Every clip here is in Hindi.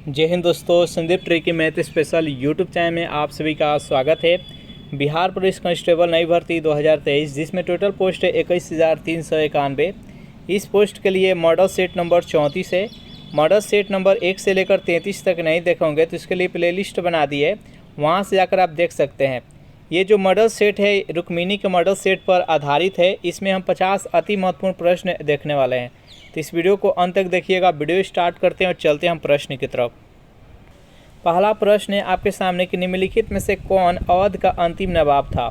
जय हिंद दोस्तों, Sandeep tricky math special YouTube channel में आप सभी का स्वागत है। बिहार पुलिस कांस्टेबल नई भर्ती 2023 जिसमें टोटल पोस्ट है 21,391। इस पोस्ट के लिए मॉडल सेट नंबर 34 है। मॉडल सेट नंबर 1 से लेकर 33 तक नहीं देखोगे तो इसके लिए प्लेलिस्ट बना दी है, वहाँ से जाकर आप देख सकते हैं। ये जो मॉडल सेट है रुक्मिणी के मॉडल सेट पर आधारित है। इसमें हम 50 अति महत्वपूर्ण प्रश्न देखने वाले हैं, तो इस वीडियो को अंत तक देखिएगा। वीडियो स्टार्ट करते हैं और चलते हैं हम प्रश्न की तरफ। पहला प्रश्न है आपके सामने कि निम्नलिखित में से कौन अवध का अंतिम नवाब था।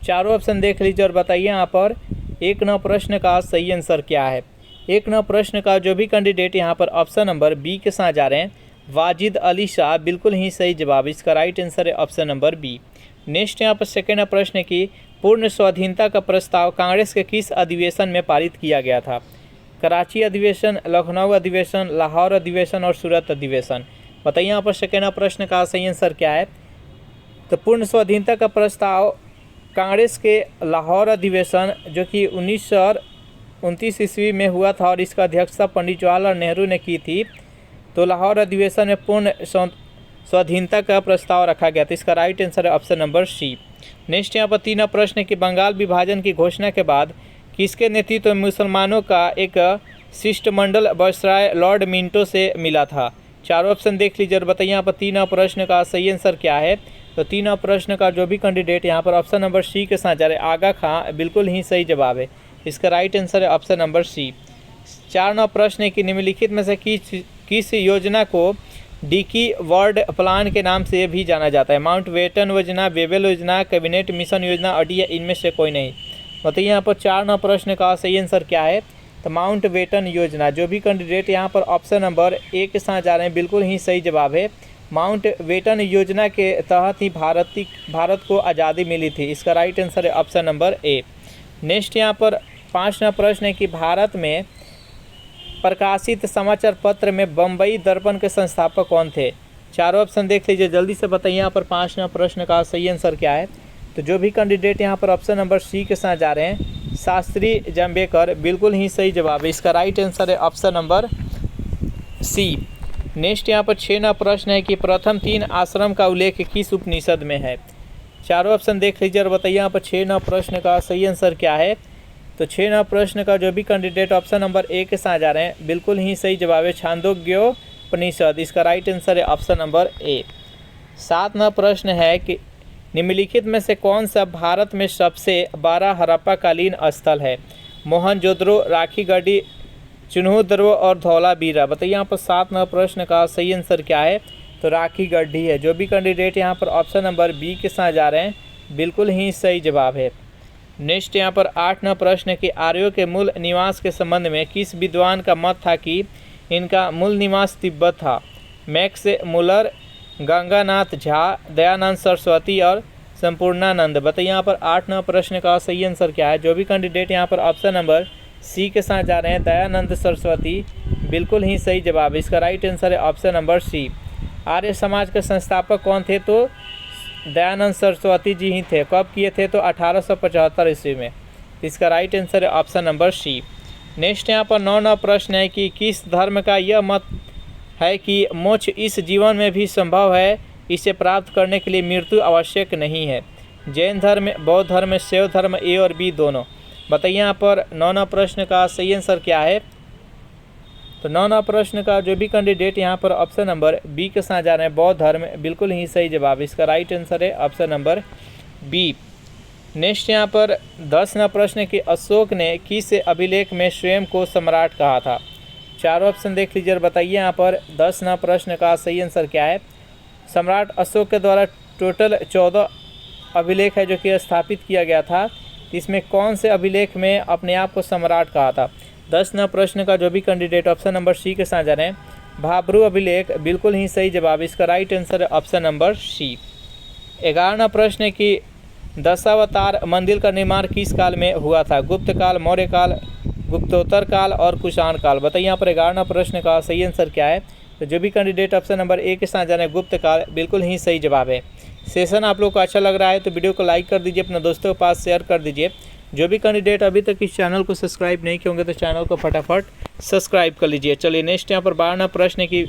चारों ऑप्शन देख लीजिए और बताइए यहाँ पर 1 प्रश्न का सही आंसर क्या है। 1 प्रश्न का जो भी कैंडिडेट यहाँ पर ऑप्शन नंबर बी के साथ जा रहे हैं, वाजिद अली शाह, बिल्कुल ही सही जवाब। इसका राइट आंसर है ऑप्शन नंबर बी। नेक्स्ट यहाँ पर सेकेंड प्रश्न की पूर्ण स्वाधीनता का प्रस्ताव कांग्रेस के किस अधिवेशन में पारित किया गया था। कराची अधिवेशन, लखनऊ अधिवेशन, लाहौर अधिवेशन और सूरत अधिवेशन। बताइए यहाँ पर सेकेंड प्रश्न का सही आंसर क्या है। तो पूर्ण स्वाधीनता का प्रस्ताव कांग्रेस के लाहौर अधिवेशन जो कि 1929 ईस्वी में हुआ था और इसका अध्यक्षता पंडित जवाहरलाल नेहरू ने की थी। तो लाहौर अधिवेशन में पूर्ण स्वाधीनता का प्रस्ताव रखा गया था। इसका राइट आंसर है ऑप्शन नंबर सी। नेक्स्ट यहाँ पर 3 प्रश्न कि बंगाल विभाजन की घोषणा के बाद किसके नेतृत्व में मुसलमानों का एक शिष्टमंडल वायसराय लॉर्ड मिंटो से मिला था। चारों ऑप्शन देख लीजिए और बताइए यहाँ पर 3 प्रश्न का सही आंसर क्या है। तो 3 प्रश्न का जो भी कैंडिडेट यहाँ पर ऑप्शन नंबर सी के साथ जा रहे आगा खां, बिल्कुल ही सही जवाब है। इसका राइट आंसर है ऑप्शन नंबर सी। 4 प्रश्न की निम्नलिखित में से किस योजना को डिकी वर्ल्ड प्लान के नाम से भी जाना जाता है। माउंट बेटन योजना, बेबल योजना, कैबिनेट मिशन योजना, अडिया, इनमें से कोई नहीं। बताइए यहाँ पर 4 प्रश्न का सही आंसर क्या है। तो माउंट बेटन योजना, जो भी कैंडिडेट यहाँ पर ऑप्शन नंबर ए के साथ जा रहे हैं, बिल्कुल ही सही जवाब है। माउंट बेटन योजना के तहत ही भारत को आज़ादी मिली थी। इसका राइट आंसर है ऑप्शन नंबर ए। नेक्स्ट यहाँ पर 5वां प्रश्न है कि भारत में प्रकाशित समाचार पत्र में बम्बई दर्पण के संस्थापक कौन थे। चारों ऑप्शन देख लीजिए, जल्दी से बताइए यहाँ पर 5वां प्रश्न का सही आंसर क्या है। तो जो भी कैंडिडेट यहाँ पर ऑप्शन नंबर सी के साथ जा रहे हैं, शास्त्री जाम्बेकर, बिल्कुल ही सही जवाब है। इसका राइट आंसर है ऑप्शन नंबर सी। नेक्स्ट यहाँ पर 6वां प्रश्न है कि प्रथम 3 आश्रम का उल्लेख किस उपनिषद में है। चारों ऑप्शन देख लीजिए और बताइए यहाँ पर 6वां प्रश्न का सही आंसर क्या है। तो 6वां प्रश्न का जो भी कैंडिडेट ऑप्शन नंबर ए के साथ जा रहे हैं, बिल्कुल ही सही जवाब है, छांदोग्योपनिषद। इसका राइट आंसर है ऑप्शन नंबर ए। 7वां प्रश्न है कि निम्नलिखित में से कौन सा भारत में सबसे बड़ा हड़प्पाकालीन स्थल है। मोहनजोदड़ो, राखी गढ़ी, चिन्होदर्व और धौलावीरा। बताइए यहाँ पर 7वां प्रश्न का सही आंसर क्या है। तो राखी गढ़ी है। जो भी कैंडिडेट यहाँ पर ऑप्शन नंबर बी के साथ जा रहे हैं, बिल्कुल ही सही जवाब है। नेक्स्ट यहाँ पर 8वां प्रश्न है कि आर्यों के मूल निवास के संबंध में किस विद्वान का मत था कि इनका मूल निवास तिब्बत था। मैक्स मुलर, गंगानाथ झा, दयानंद सरस्वती और संपूर्णानंद। बताइए यहाँ पर 8वां प्रश्न का सही आंसर क्या है। जो भी कैंडिडेट यहाँ पर ऑप्शन नंबर सी के साथ जा रहे हैं, दयानंद सरस्वती, बिल्कुल ही सही जवाब। इसका राइट आंसर है option number C. Arya Samaj के संस्थापक कौन थे। तो दयानंद सरस्वती जी ही थे। कब किए थे। तो 1875 ईस्वी में। इसका राइट आंसर है ऑप्शन नंबर सी। नेक्स्ट यहाँ पर 9वां प्रश्न है कि किस धर्म का यह मत है कि मोक्ष इस जीवन में भी संभव है, इसे प्राप्त करने के लिए मृत्यु आवश्यक नहीं है। जैन धर्म, बौद्ध धर्म, शैव धर्म, ए और बी दोनों। बताइए यहाँ पर 9वां प्रश्न का सही आंसर क्या है। तो 9वां प्रश्न का जो भी कैंडिडेट यहाँ पर ऑप्शन नंबर बी के साथ जा रहे हैं, बौद्ध धर्म, बिल्कुल ही सही जवाब। इसका राइट आंसर है ऑप्शन नंबर बी। नेक्स्ट यहाँ पर 10वां प्रश्न है कि अशोक ने किस अभिलेख में स्वयं को सम्राट कहा था। चारों ऑप्शन देख लीजिए और बताइए यहाँ पर 10वां प्रश्न का सही आंसर क्या है। सम्राट अशोक के द्वारा टोटल 14 अभिलेख है जो कि स्थापित किया गया था। इसमें कौन से अभिलेख में अपने आप को सम्राट कहा था। 10वां प्रश्न का जो भी कैंडिडेट ऑप्शन नंबर सी के साथ जा रहे हैं, भाब्रू अभिलेख, बिल्कुल ही सही जवाब। इसका राइट आंसर है ऑप्शन नंबर सी। 11वां प्रश्न है कि दशावतार मंदिर का निर्माण किस काल में हुआ था। गुप्त काल, मौर्य काल, गुप्तोत्तर काल और कुषाण काल। बताइए यहाँ पर 11वां प्रश्न का सही आंसर क्या है। तो जो भी कैंडिडेट ऑप्शन नंबर ए के साथ जा रहे हैं, गुप्त काल, बिल्कुल ही सही जवाब है। सेशन आप लोग को अच्छा लग रहा है तो वीडियो को लाइक कर दीजिए, अपने दोस्तों के पास शेयर कर दीजिए। जो भी कैंडिडेट अभी तक इस चैनल को सब्सक्राइब नहीं किए होंगे तो चैनल को फटाफट सब्सक्राइब कर लीजिए। चलिए नेक्स्ट यहाँ पर 12वां प्रश्न है कि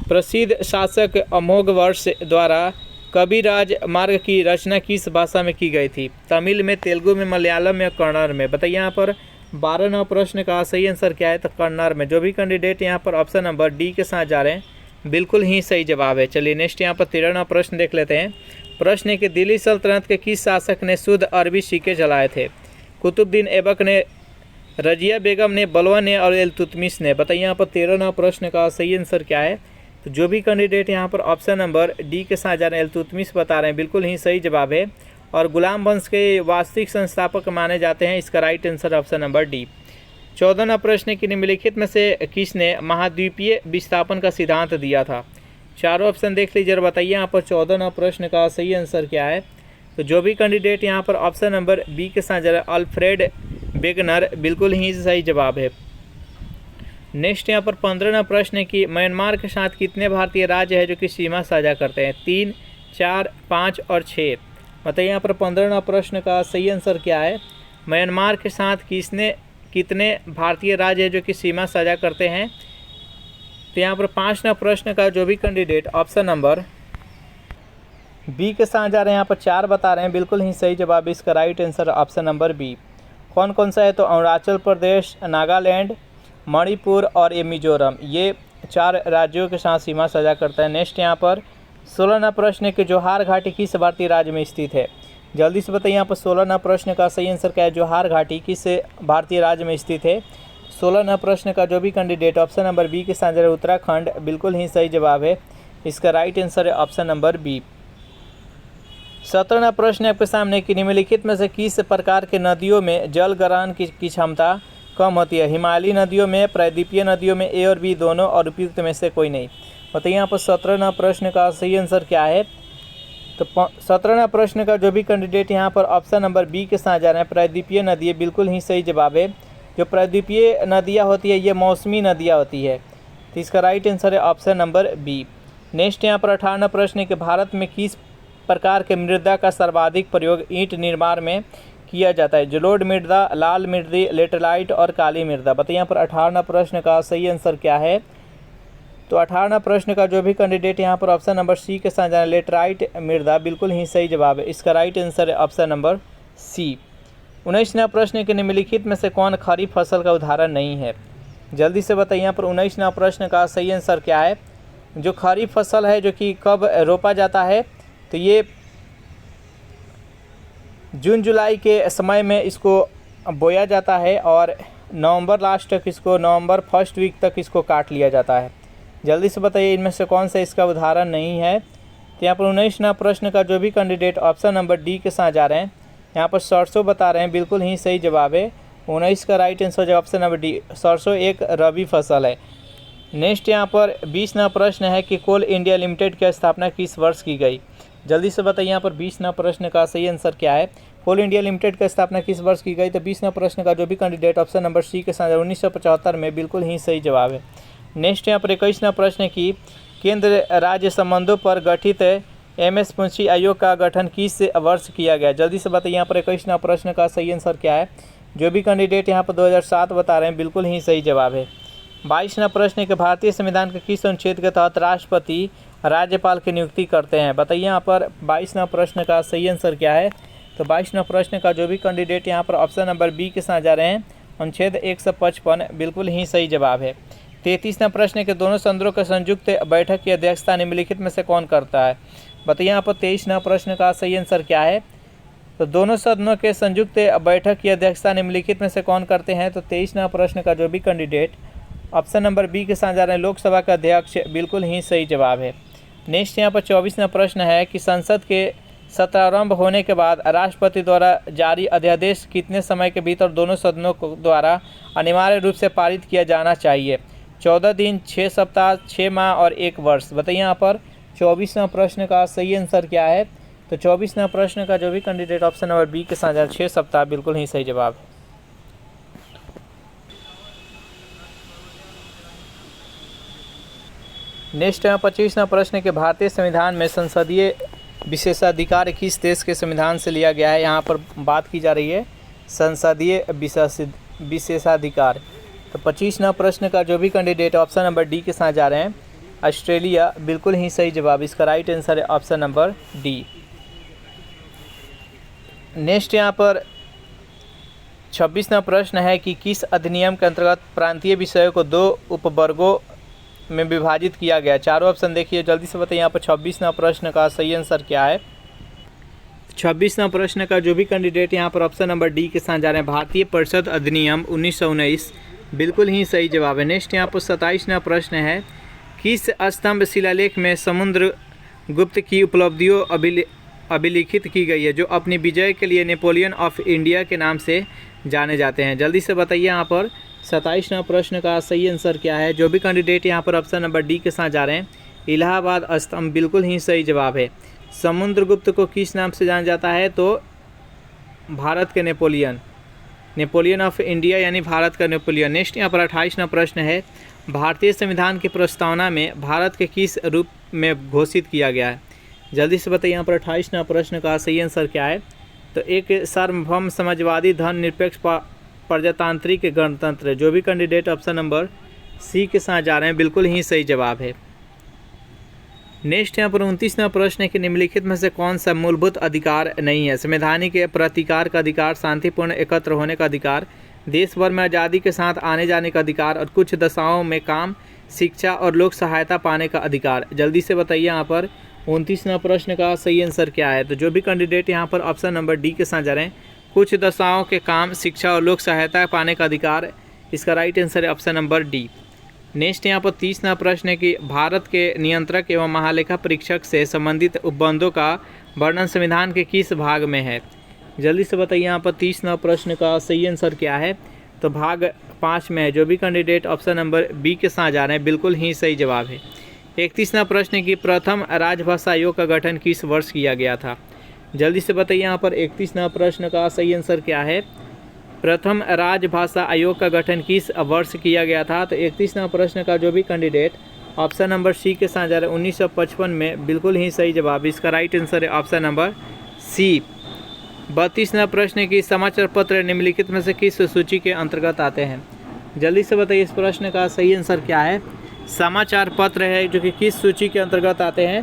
प्रसिद्ध शासक अमोघवर्ष द्वारा कविराज मार्ग की रचना किस भाषा में की गई थी? तमिल में, तेलुगु में, मलयालम में, कन्नड़ में। बताइए यहाँ पर 12वां प्रश्न का सही आंसर क्या है? तो कन्नड़ में। जो भी कैंडिडेट यहाँ पर ऑप्शन नंबर डी के साथ जा रहे हैं बिल्कुल ही सही जवाब है। चलिए नेक्स्ट यहाँ पर 13वां प्रश्न देख लेते हैं। प्रश्न है कि दिल्ली सल्तनत के किस शासक ने शुद्ध अरबी सिक्के जलाए थे? कुतुबुद्दीन ऐबक ने, रजिया बेगम ने, बलवा ने और इल्तुतमिश ने। बताइए यहाँ पर 13वां प्रश्न का सही आंसर क्या है? तो जो भी कैंडिडेट यहाँ पर ऑप्शन नंबर डी के साथ जा रहे हैं इल्तुतमिश बता रहे हैं बिल्कुल ही सही जवाब है और गुलाम वंश के वास्तविक संस्थापक माने जाते हैं। इसका right answer option number D. 14वां प्रश्न कि निम्नलिखित में से किसने महाद्वीपीय विस्थापन का सिद्धांत दिया था? चारों ऑप्शन देख लीजिए और बताइए यहाँ पर 14वां प्रश्न का सही आंसर क्या है? तो जो भी कैंडिडेट यहाँ पर ऑप्शन नंबर बी के साथ जा रहे हैं अल्फ्रेड वेगनर बिल्कुल ही सही जवाब है। नेक्स्ट यहाँ पर 15वां प्रश्न है कि म्यांमार के साथ कितने भारतीय राज्य है जो कि सीमा साझा करते हैं? 3, 4, 5 और 6। बताइए यहाँ पर 15वां प्रश्न का सही आंसर क्या है? म्यांमार के साथ कितने भारतीय राज्य है जो कि सीमा साझा करते हैं? तो यहाँ पर 5वां प्रश्न का जो भी कैंडिडेट ऑप्शन नंबर बी के साथ जा रहे हैं यहाँ पर 4 बता रहे हैं बिल्कुल ही सही जवाब। इसका right answer option number B. कौन कौन सा है? तो अरुणाचल प्रदेश, नागालैंड, मणिपुर और ये मिजोरम, ये 4 राज्यों के साथ सीमा साझा करता है। नेक्स्ट यहाँ पर 16वां प्रश्न है कि जोहार घाटी किस भारतीय राज्य में स्थित है? जल्दी से बताइए यहाँ पर 16वां प्रश्न का सही आंसर क्या है? जोहार घाटी किस भारतीय राज्य में स्थित है? 16वां प्रश्न का जो भी कैंडिडेट ऑप्शन नंबर बी के साथ जा रहे हैं उत्तराखंड बिल्कुल ही सही जवाब है। इसका राइट आंसर है ऑप्शन नंबर बी। 17वां प्रश्न आपके सामने कि निम्नलिखित में से किस प्रकार के नदियों में जल ग्रहण की क्षमता कम होती है? हिमालयी नदियों में, प्रायद्वीपीय नदियों में, ए और बी दोनों और उपयुक्त में से कोई नहीं। बताइए यहाँ पर 17वां प्रश्न का सही आंसर क्या है? तो 17वां प्रश्न का जो भी कैंडिडेट यहाँ पर ऑप्शन नंबर बी के साथ जा रहे हैं प्रायद्वीपीय नदी बिल्कुल ही सही जवाब है। जो प्रायद्वीपीय नदियाँ होती है ये मौसमी नदियाँ होती है, तो इसका राइट आंसर है ऑप्शन नंबर बी। नेक्स्ट यहाँ पर 18वां प्रश्न है कि भारत में किस प्रकार के मृदा का सर्वाधिक प्रयोग ईंट निर्माण में किया जाता है? जलोढ़ मृदा, लाल मृदा, लेटेराइट और काली मृदा। बताइए यहाँ पर 18वां प्रश्न का सही आंसर क्या है? तो 18वां प्रश्न का जो भी कैंडिडेट यहाँ पर ऑप्शन नंबर सी के साथ जाना लेटेराइट मृदा बिल्कुल ही सही जवाब है। इसका राइट आंसर है ऑप्शन नंबर सी। 19वां प्रश्न के निम्नलिखित में से कौन खरीफ फसल का उदाहरण नहीं है? जल्दी से बताइए यहाँ पर 19वां प्रश्न का सही आंसर क्या है? जो खरीफ फसल है जो कि कब रोपा जाता है? तो ये जून जुलाई के समय में इसको बोया जाता है और नवंबर लास्ट तक इसको, नवंबर फर्स्ट वीक तक इसको काट लिया जाता है। जल्दी से बताइए इनमें से कौन सा इसका उदाहरण नहीं है? तो यहाँ पर 19वां प्रश्न का जो भी कैंडिडेट ऑप्शन नंबर डी के साथ जा रहे हैं यहाँ पर सरसों बता रहे हैं बिल्कुल ही सही जवाब है। 19 का राइट आंसर जो ऑप्शन नंबर डी, सरसों एक रबी फसल है। नेक्स्ट यहाँ पर 20वां प्रश्न है कि कोल इंडिया लिमिटेड की स्थापना किस वर्ष की गई? जल्दी से बताइए यहाँ पर 20वां प्रश्न का सही आंसर क्या है? कोल इंडिया लिमिटेड की स्थापना किस वर्ष की गई? तो 20वां प्रश्न का जो भी कैंडिडेट ऑप्शन नंबर सी के साथ 1975 में बिल्कुल ही सही जवाब है। नेक्स्ट यहाँ पर 21वां प्रश्न है कि केंद्र राज्य संबंधों पर गठित एमएस मुंशी आयोग का गठन किस वर्ष किया गया? जल्दी से बताइए यहाँ पर 21वां प्रश्न का सही आंसर क्या है? जो भी कैंडिडेट यहाँ पर 2007 बता रहे हैं बिल्कुल ही सही जवाब है। 22वां प्रश्न है कि भारतीय संविधान के किस अनुच्छेद के तहत राष्ट्रपति राज्यपाल की नियुक्ति करते हैं? बताइए यहाँ पर 22वां प्रश्न का सही आंसर क्या है? तो 22वां प्रश्न का जो भी कैंडिडेट यहाँ पर ऑप्शन नंबर बी के साथ जा रहे हैं अनुच्छेद 155 बिल्कुल ही सही जवाब है। 33वां प्रश्न है कि दोनों सदनों के संयुक्त बैठक की अध्यक्षता निम्नलिखित में से कौन करता है? बताइए यहाँ पर 23वां प्रश्न का सही आंसर क्या है? तो दोनों सदनों के संयुक्त बैठक की अध्यक्षता निम्नलिखित में से कौन करते हैं? तो 23वां प्रश्न का जो भी कैंडिडेट ऑप्शन नंबर बी के साथ जा रहे हैं लोकसभा का अध्यक्ष बिल्कुल ही सही जवाब है। नेक्स्ट यहाँ पर 24वां प्रश्न है कि संसद के सत्रारंभ होने के बाद राष्ट्रपति द्वारा जारी अध्यादेश कितने समय के भीतर दोनों सदनों द्वारा अनिवार्य रूप से पारित किया जाना चाहिए? 14 दिन, 6 सप्ताह, 6 माह और 1 वर्ष। बताइए यहाँ पर 24वां प्रश्न का सही आंसर क्या है? तो 24वां प्रश्न का जो भी कैंडिडेट ऑप्शन नंबर बी के साथ 6 सप्ताह बिल्कुल ही सही जवाब है। नेक्स्ट यहाँ 25वां प्रश्न के भारतीय संविधान में संसदीय विशेषाधिकार किस देश के संविधान से लिया गया है? यहाँ पर बात की जा रही है संसदीय विशेषाधिकार। तो 25वां प्रश्न का जो भी कैंडिडेट ऑप्शन नंबर डी के साथ जा रहे हैं ऑस्ट्रेलिया बिल्कुल ही सही जवाब। इसका राइट आंसर है ऑप्शन नंबर डी। नेक्स्ट यहाँ पर 26वां प्रश्न है कि किस अधिनियम के अंतर्गत प्रांतीय विषयों को 2 उपवर्गों में विभाजित किया गया। चारों ऑप्शन देखिए, जल्दी से बताइए यहाँ पर 26वां प्रश्न का सही आंसर क्या है। 26वां प्रश्न का जो भी कैंडिडेट यहाँ पर ऑप्शन नंबर डी के साथ जा रहे हैं, भारतीय परिषद अधिनियम 1919 बिल्कुल ही सही जवाब है। नेक्स्ट यहाँ पर 27वां प्रश्न है, किस स्तंभ शिलालेख में समुद्र गुप्त की उपलब्धियों अभिलिखित की गई है, जो अपनी विजय के लिए नेपोलियन ऑफ इंडिया के नाम से जाने जाते हैं। जल्दी से बताइए यहाँ पर 27वां प्रश्न का सही आंसर क्या है। जो भी कैंडिडेट यहाँ पर ऑप्शन नंबर डी के साथ जा रहे हैं, इलाहाबाद स्तंभ बिल्कुल ही सही जवाब है। समुद्रगुप्त को किस नाम से जाना जाता है, तो भारत के नेपोलियन ऑफ इंडिया यानी भारत का नेपोलियन। नेक्स्ट यहाँ पर 28वां प्रश्न है, भारतीय संविधान की प्रस्तावना में भारत के किस रूप में घोषित किया गया है। जल्दी से बताइए यहाँ पर 28वां प्रश्न का सही आंसर क्या है। तो एक सार्वभौम समाजवादी धर्मनिरपेक्ष प्रजातांत्रिक गणतंत्र। जो भी कैंडिडेट ऑप्शन नंबर सी के साथ जा रहे हैं बिल्कुल ही सही जवाब है। नेक्स्ट यहाँ पर 29वां प्रश्न है कि निम्नलिखित में से कौन सा मूलभूत अधिकार नहीं है। संवैधानिक प्रतिकार का अधिकार, शांतिपूर्ण एकत्र होने का अधिकार, देश भर में आज़ादी के साथ आने जाने का अधिकार और कुछ दशाओं में काम, शिक्षा और लोक सहायता पाने का अधिकार। जल्दी से बताइए यहाँ पर 29वां प्रश्न का सही आंसर क्या है। तो जो भी कैंडिडेट यहाँ पर ऑप्शन नंबर डी के साथ जा रहे हैं, कुछ दशाओं के काम, शिक्षा और लोक सहायता पाने का अधिकार, इसका राइट आंसर है ऑप्शन नंबर डी। नेक्स्ट यहाँ पर 30वां प्रश्न है कि भारत के नियंत्रक एवं महालेखा परीक्षक से संबंधित उपबंधों का वर्णन संविधान के किस भाग में है। जल्दी से बताइए यहाँ पर 30वां प्रश्न का सही आंसर क्या है। तो भाग 5 में है। जो भी कैंडिडेट ऑप्शन नंबर बी के साथ जा रहे हैं बिल्कुल ही सही जवाब है। 31वां प्रश्न की प्रथम राजभाषा आयोग का गठन किस वर्ष किया गया था। जल्दी से बताइए यहाँ पर 31वां प्रश्न का सही आंसर क्या है। प्रथम राजभाषा आयोग का गठन किस वर्ष किया गया था। तो 31वां प्रश्न का जो भी कैंडिडेट ऑप्शन नंबर सी के साथ जा रहे हैं 1955 में बिल्कुल ही सही जवाब। इसका राइट आंसर है ऑप्शन नंबर सी। 32वां प्रश्न की समाचार पत्र निम्नलिखित में से किस सूची के अंतर्गत आते हैं। जल्दी से बताइए इस प्रश्न का सही आंसर क्या है। समाचार पत्र है जो कि किस सूची के अंतर्गत आते हैं।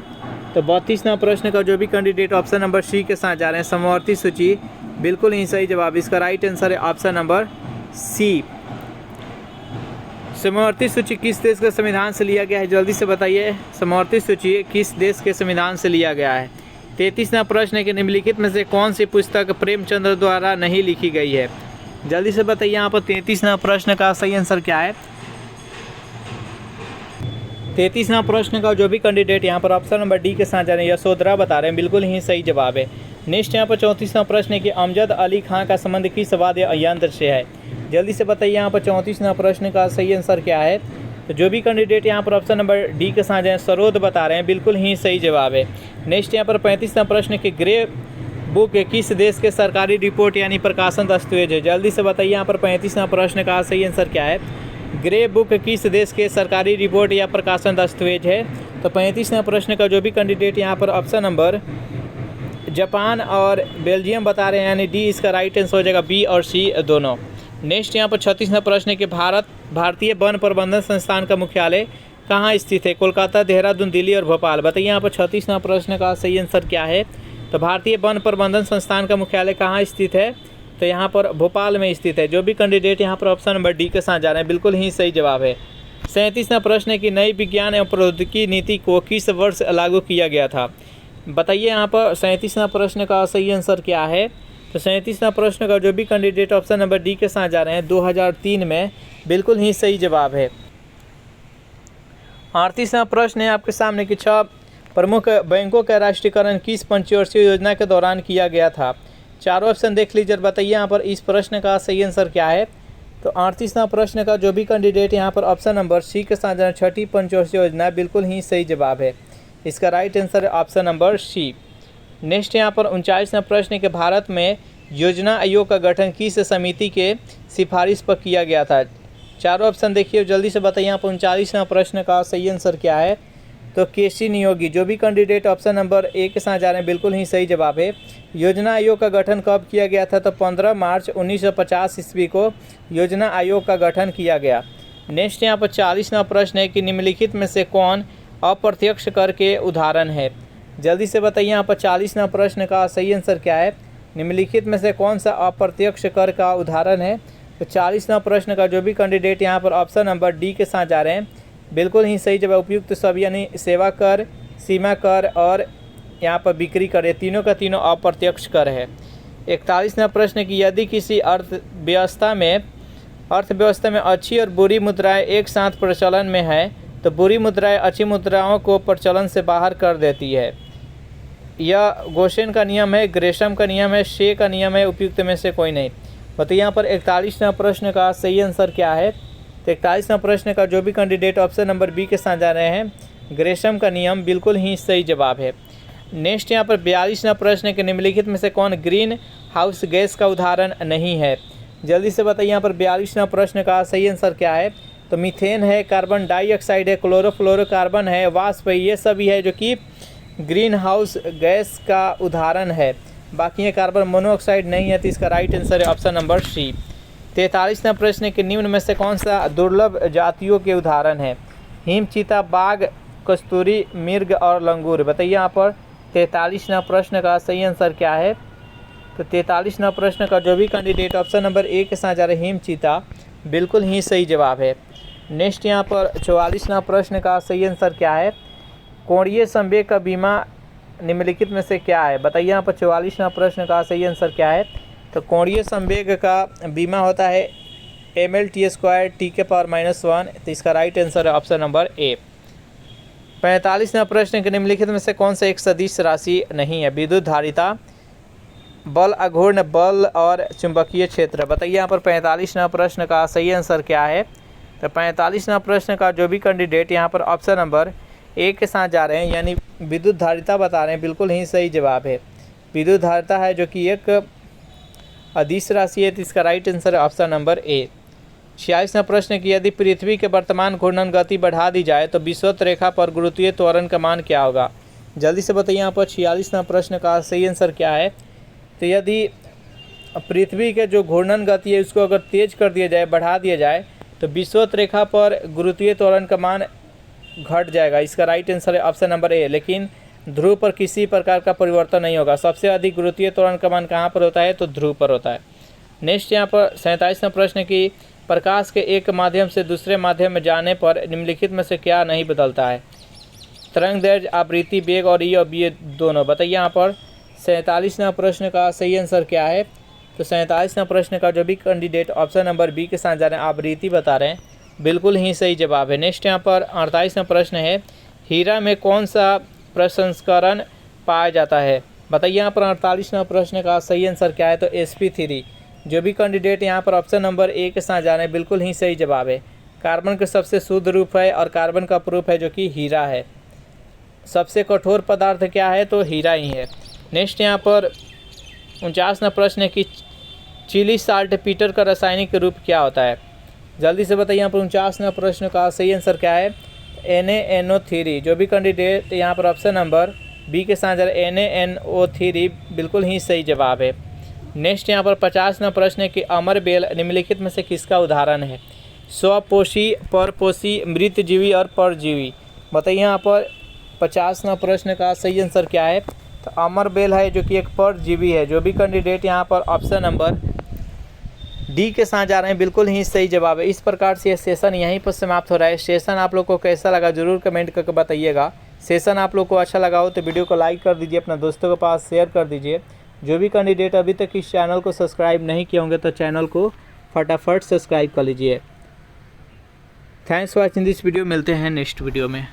तो 32वां प्रश्न का जो भी कैंडिडेट ऑप्शन नंबर सी के साथ जा रहे हैं, समवर्ती सूची बिल्कुल ही सही जवाब। इसका राइट आंसर है ऑप्शन नंबर सी। समवर्ती सूची किस देश के संविधान से लिया गया है। जल्दी से बताइए समवर्ती सूची किस देश के संविधान से लिया गया है। 33वां प्रश्न के निम्नलिखित में से कौन सी पुस्तक प्रेमचंद्र द्वारा नहीं लिखी गई है। जल्दी से बताइए यहाँ पर 33वां प्रश्न का सही आंसर क्या है। 33वां प्रश्न का जो भी कैंडिडेट यहाँ पर ऑप्शन नंबर डी के साथ जा रहे हैं, यशोधरा बता रहे हैं, बिल्कुल ही सही जवाब है। नेक्स्ट यहाँ पर 34वां प्रश्न है कि अमजद अली खां का संबंध किस वाद्य यंत्र से है। जल्दी से बताइए यहाँ पर 34वां प्रश्न का सही आंसर क्या है। तो जो भी कैंडिडेट यहाँ पर ऑप्शन नंबर डी के साथ जाए, सरोद बता रहे हैं, बिल्कुल ही सही जवाब है। नेक्स्ट यहाँ पर 35वां प्रश्न कि ग्रे बुक किस देश के सरकारी रिपोर्ट यानी प्रकाशन दस्तावेज है। जल्दी से बताइए यहाँ पर 35वां प्रश्न का सही आंसर क्या है। ग्रे बुक किस देश के सरकारी रिपोर्ट या प्रकाशन दस्तावेज है। तो 35वां प्रश्न का जो भी कैंडिडेट यहाँ पर ऑप्शन नंबर जापान और बेल्जियम बता रहे हैं, यानी डी इसका राइट आंसर हो जाएगा, बी और सी दोनों। नेक्स्ट यहाँ पर 36वां प्रश्न है कि भारतीय वन प्रबंधन संस्थान का मुख्यालय कहाँ स्थित है। कोलकाता, देहरादून, दिल्ली और भोपाल। बताइए यहाँ पर 36वां प्रश्न का सही आंसर क्या है। तो भारतीय वन प्रबंधन संस्थान का मुख्यालय कहाँ स्थित है। तो यहाँ पर भोपाल में स्थित है। जो भी कैंडिडेट यहाँ पर ऑप्शन नंबर डी के साथ जा रहे हैं, बिल्कुल ही सही जवाब है। 37वां प्रश्न है कि नई विज्ञान एवं प्रौद्योगिकी नीति को किस वर्ष लागू किया गया था। बताइए यहाँ पर 37वां प्रश्न का सही आंसर क्या है। तो 37वां प्रश्न का जो भी कैंडिडेट ऑप्शन नंबर डी के साथ जा रहे हैं, 2003 में, बिल्कुल ही सही जवाब है। 38वां प्रश्न है आपके सामने कि 6 प्रमुख बैंकों का राष्ट्रीयकरण किस पंचवर्षीय योजना के दौरान किया गया था। चारों ऑप्शन देख लीजिए, बताइए यहाँ पर इस प्रश्न का सही आंसर क्या है। तो 38वां प्रश्न का जो भी कैंडिडेट यहाँ पर ऑप्शन नंबर सी के साथ 6ठी पंचवर्षीय योजना, बिल्कुल ही सही जवाब है। इसका राइट आंसर है ऑप्शन नंबर सी। नेक्स्ट यहाँ पर 39वां प्रश्न के भारत में योजना आयोग का गठन किस समिति के सिफारिश पर किया गया था। चारों ऑप्शन देखिए, जल्दी से बताइए यहाँ पर 39वां प्रश्न का सही आंसर क्या है। तो केसी नियोगी। जो भी कैंडिडेट ऑप्शन नंबर ए के साथ जा रहे हैं, बिल्कुल ही सही जवाब है। योजना आयोग का गठन कब किया गया था। तो 15 मार्च 1950 ईस्वी को योजना आयोग का गठन किया गया। नेक्स्ट यहाँ पर 40वां प्रश्न है कि निम्नलिखित में से कौन अप्रत्यक्ष कर के उदाहरण है? जल्दी से बताइए यहाँ पर 40वां प्रश्न का सही आंसर क्या है? निम्नलिखित में से कौन सा अप्रत्यक्ष कर का उदाहरण है? तो 40वां प्रश्न का जो भी कैंडिडेट यहाँ पर ऑप्शन नंबर डी के साथ जा रहे हैं, बिल्कुल ही सही जवाब। उपयुक्त सब यानी सेवा कर, सीमा कर और यहाँ पर बिक्री कर, ये तीनों का तीनों अप्रत्यक्ष कर है। 41वां प्रश्न की यदि किसी अर्थव्यवस्था में अच्छी और बुरी मुद्राएं एक साथ प्रचलन में है तो बुरी मुद्राएं अच्छी मुद्राओं को प्रचलन से बाहर कर देती है। यह गोशेन का नियम है, ग्रेशम का नियम है, शे का नियम है, उपयुक्त में से कोई नहीं। बताइए यहाँ पर 41वां प्रश्न का सही आंसर क्या है? तो 41वां प्रश्न का जो भी कैंडिडेट ऑप्शन नंबर बी के साथ जा रहे हैं, ग्रेशम का नियम, बिल्कुल ही सही जवाब है। नेक्स्ट यहाँ पर 42वां प्रश्न के निम्नलिखित में से कौन ग्रीन हाउस गैस का उदाहरण नहीं है? जल्दी से बताइए यहाँ पर 42वां प्रश्न का सही आंसर क्या है? तो मीथेन है, कार्बन डाइऑक्साइड है, क्लोरोफ्लोरोकार्बन है, वाष्प है, ये सभी है जो कि ग्रीन हाउस गैस का उदाहरण है। बाकी ये कार्बन मोनोऑक्साइड नहीं है, तो इसका राइट आंसर है ऑप्शन नंबर सी। 43वां प्रश्न के निम्न में से कौन सा दुर्लभ जातियों के उदाहरण है? हिम, चीता, बाघ, कस्तूरी मृग और लंगूर। बताइए यहाँ पर 43वां प्रश्न का सही आंसर क्या है? तो 43वां प्रश्न का जो भी कैंडिडेट ऑप्शन नंबर ए के साथ जा रहे हिम, चीता, बिल्कुल ही सही जवाब है। नेक्स्ट यहाँ पर 44वां प्रश्न का सही आंसर क्या है? कोणीय संवेग का बीमा निम्नलिखित में से क्या है? बताइए यहाँ पर 44वां प्रश्न का सही आंसर क्या है? तो कोणीय संवेग का बीमा होता है mL/t², t⁻⁻1, तो इसका राइट आंसर है ऑप्शन नंबर ए। 45वां प्रश्न के निम्नलिखित में से कौन सा एक सदिश राशि नहीं है? विद्युत धारिता, बल, अघूर्ण बल और चुंबकीय क्षेत्र। बताइए यहाँ पर 45वां प्रश्न का सही आंसर क्या है? तो 45वां प्रश्न का जो भी कैंडिडेट यहाँ पर ऑप्शन नंबर ए के साथ जा रहे हैं यानी विद्युत धारिता बता रहे हैं, बिल्कुल ही सही जवाब है। विद्युत धारिता है जो कि एक अदिश राशि है, तो इसका राइट आंसर है ऑप्शन नंबर ए। 46वां प्रश्न की यदि पृथ्वी के वर्तमान घूर्णन गति बढ़ा दी जाए तो विषुवत रेखा पर गुरुत्वीय त्वरण का मान क्या होगा? जल्दी से बताइए यहाँ पर 46वां प्रश्न का सही आंसर क्या है? तो यदि पृथ्वी के जो घूर्णन गति है उसको अगर तेज कर दिया जाए, बढ़ा दिया जाए, तो विषुवत रेखा पर गुरुत्वीय त्वरण का मान घट जाएगा। इसका राइट आंसर है ऑप्शन नंबर ए। लेकिन ध्रुव पर किसी प्रकार का परिवर्तन नहीं होगा। सबसे अधिक गुरुत्वीय त्वरण का मान कहाँ पर होता है? तो ध्रुव पर होता है। नेक्स्ट यहाँ पर 47वां प्रश्न की प्रकाश के एक माध्यम से दूसरे माध्यम में जाने पर निम्नलिखित में से क्या नहीं बदलता है? तरंग दैर्घ्य, आवृत्ति, वेग और ई और बी दोनों। बताइए यहाँ पर 47वां प्रश्न का सही आंसर क्या है? तो 47वां प्रश्न का जो भी कैंडिडेट ऑप्शन नंबर बी के साथ जा रहे हैं, आवृत्ति बता रहे हैं, बिल्कुल ही सही जवाब है। नेक्स्ट यहाँ पर 48वां प्रश्न है, हीरा में कौन सा प्रसंस्करण पाया जाता है? बताइए यहाँ पर 48वां प्रश्न का सही आंसर क्या है? तो sp3। जो भी कैंडिडेट यहाँ पर ऑप्शन नंबर ए के साथ जा रहे हैं, बिल्कुल ही सही जवाब है। कार्बन का सबसे शुद्ध रूप है और कार्बन का प्रूफ है जो कि हीरा है। सबसे कठोर पदार्थ क्या है? तो हीरा ही है। नेक्स्ट यहाँ पर 49वां प्रश्न है कि चिली साल्ट पीटर का रासायनिक रूप क्या होता है? जल्दी से बताइए यहाँ पर 49वां प्रश्न का सही आंसर क्या है? NaNO3। जो भी कैंडिडेट यहाँ पर ऑप्शन नंबर बी के साथ NaNO3, बिल्कुल ही सही जवाब है। नेक्स्ट यहाँ पर 50वां प्रश्न है कि अमरबेल निम्नलिखित में से किसका उदाहरण है? स्वपोषी, परपोषी, मृतजीवी और परजीवी। बताइए यहाँ पर 50वां प्रश्न का सही आंसर क्या है? तो अमरबेल है जो कि एक परजीवी है। जो भी कैंडिडेट यहाँ पर ऑप्शन नंबर डी के साथ जा रहे हैं, बिल्कुल ही सही जवाब है। इस प्रकार से यह सेशन यहीं पर समाप्त हो रहा है। सेशन आप लोग को कैसा लगा जरूर कमेंट करके बताइएगा। सेशन आप लोग को अच्छा लगा हो तो वीडियो को लाइक कर दीजिए, अपना दोस्तों के पास शेयर कर दीजिए। जो भी कैंडिडेट अभी तक इस चैनल को सब्सक्राइब नहीं किए होंगे तो चैनल को फटाफट सब्सक्राइब कर लीजिए। Thanks for watching this video. मिलते हैं नेक्स्ट वीडियो में।